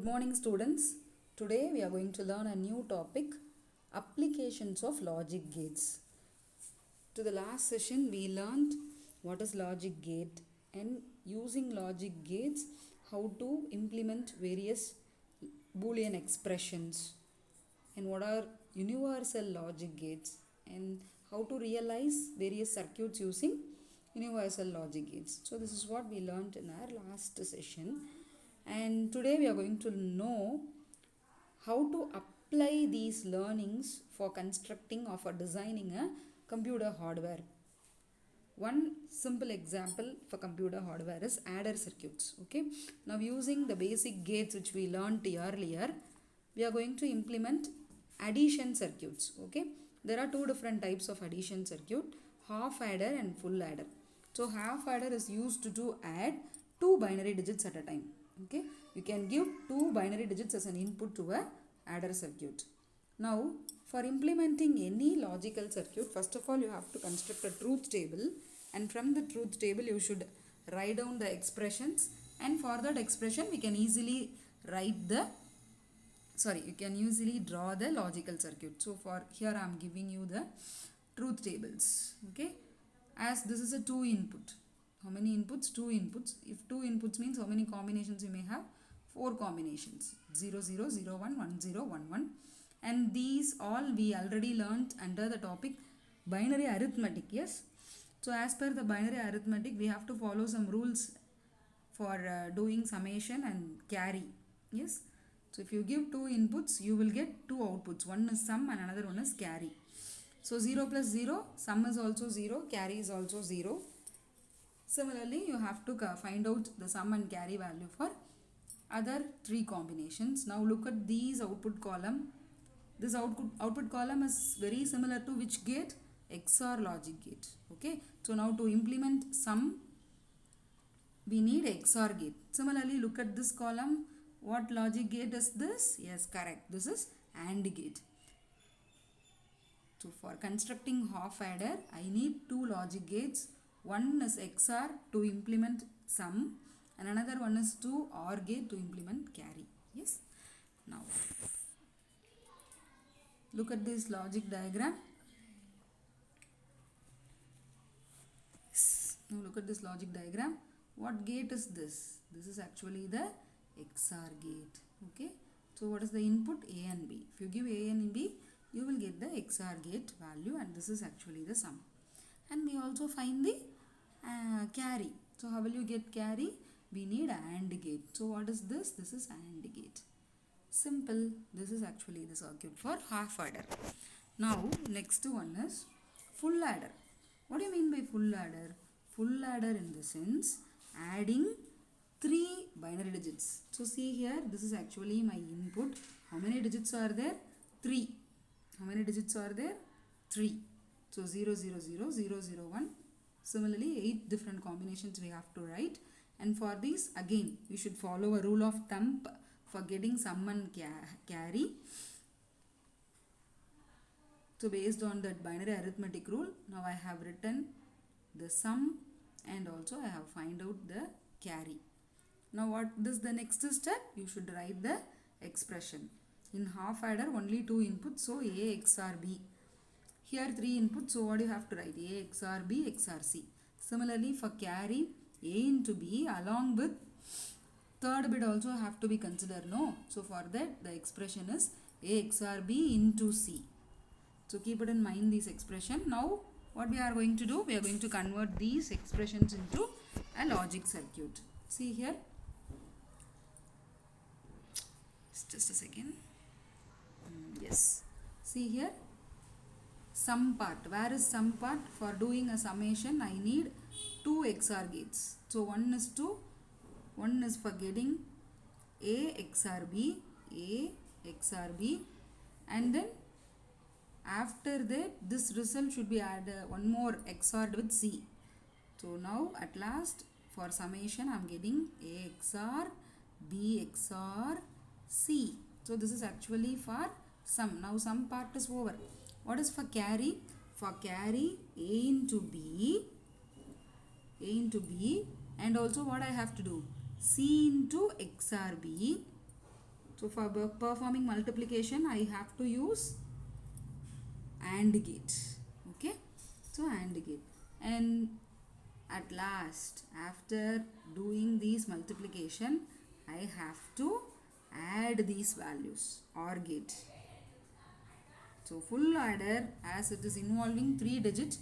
morning, students. Today we are going to learn a new topic, applications of logic gates. To the last session we learned what is logic gate and using logic gates how to implement various Boolean expressions and what are universal logic gates and how to realize various circuits using universal logic gates. So this is what we learned in our last session, and today we are going to know how to apply these learnings for constructing or for designing a computer hardware. One simple example for computer hardware is adder circuits. Okay, now using the basic gates which we learned earlier, we are going to implement addition circuits. Okay, there are two different types of addition circuit, half adder and full adder. So half adder is used to add two binary digits at a time. Okay, you can give two binary digits as an input to a adder circuit. Now for implementing any logical circuit, first of all you have to construct a truth table, and from the truth table you should write down the expressions, and for that expression we can easily draw the logical circuit. So for here I am giving you the truth tables. Okay, as this is a 2 input. How many inputs? 2 inputs. If 2 inputs means how many combinations you may have? 4 combinations. 0, 0, 0, 1, 1, 0, 1, 1. And these all we already learnt under the topic binary arithmetic. Yes. So as per the binary arithmetic, we have to follow some rules for doing summation and carry. Yes. So if you give 2 inputs, you will get 2 outputs. One is sum and another one is carry. So 0 plus 0, sum is also 0, carry is also 0. Similarly, you have to find out the sum and carry value for other 3 combinations. Now look at these output column. This output column is very similar to which gate? XOR logic gate. Okay. So now to implement sum, we need XOR gate. Similarly, look at this column. What logic gate is this? Yes, correct. This is AND gate. So for constructing half adder, I need 2 logic gates. One is XOR to implement sum, and another one is OR gate to implement carry. Yes. Now look at this logic diagram. Now look at this logic diagram. What gate is this? This is actually the XOR gate. Okay. So what is the input? A and B. If you give A and B, you will get the XOR gate value, and this is actually the sum. And we also find the carry. So how will you get carry? We need AND gate. So what is this? This is AND gate. Simple. This is actually the circuit for half adder. Now next one is full adder. What do you mean by full adder? Full adder in the sense adding 3 binary digits. So see here, this is actually my input. How many digits are there? 3. How many digits are there? 3. So 0, 0, 0, 0, 0, 1. Similarly, 8 different combinations we have to write. And for these, again, we should follow a rule of thumb for getting sum and carry. So based on that binary arithmetic rule, now I have written the sum and also I have find out the carry. Now what is the next step? You should write the expression. In half adder, only 2 inputs, so A XOR B. Here 3 inputs, so what do you have to write? A XOR B XOR C. Similarly for carry, A into B along with third bit also have to be considered. No. So for that the expression is A XOR B into C. So keep it in mind, this expression. Now what we are going to do? We are going to convert these expressions into a logic circuit. See here. Just a second. Yes. See here. Sum part. Where is sum part? For doing a summation, I need 2 XOR gates. So one is for getting A XOR B, A XOR B, and then after that this result should be added one more XORed with C. So now at last for summation I am getting A XOR B XOR C. So this is actually for sum. Now sum part is over. What is for carry? For carry, A into B, and also what I have to do? C into XOR B So for performing multiplication, I have to use AND gate. Okay, so AND gate. And at last, after doing these multiplication, I have to add these values, OR gate. So full adder, as it is involving 3 digits,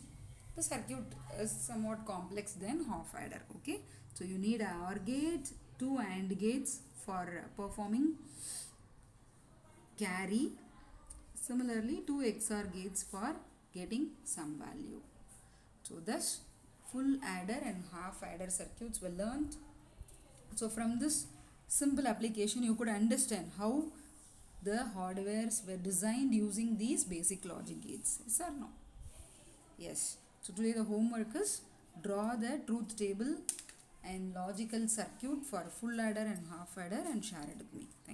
the circuit is somewhat complex than half adder. Okay, so you need a OR gate, 2 AND gates for performing carry. Similarly, 2 XOR gates for getting some value. So thus full adder and half adder circuits were learned. So from this simple application, you could understand how the hardwares were designed using these basic logic gates. Yes or no? Yes. So today the homework is draw the truth table and logical circuit for full adder and half adder and share it with me. Thank you.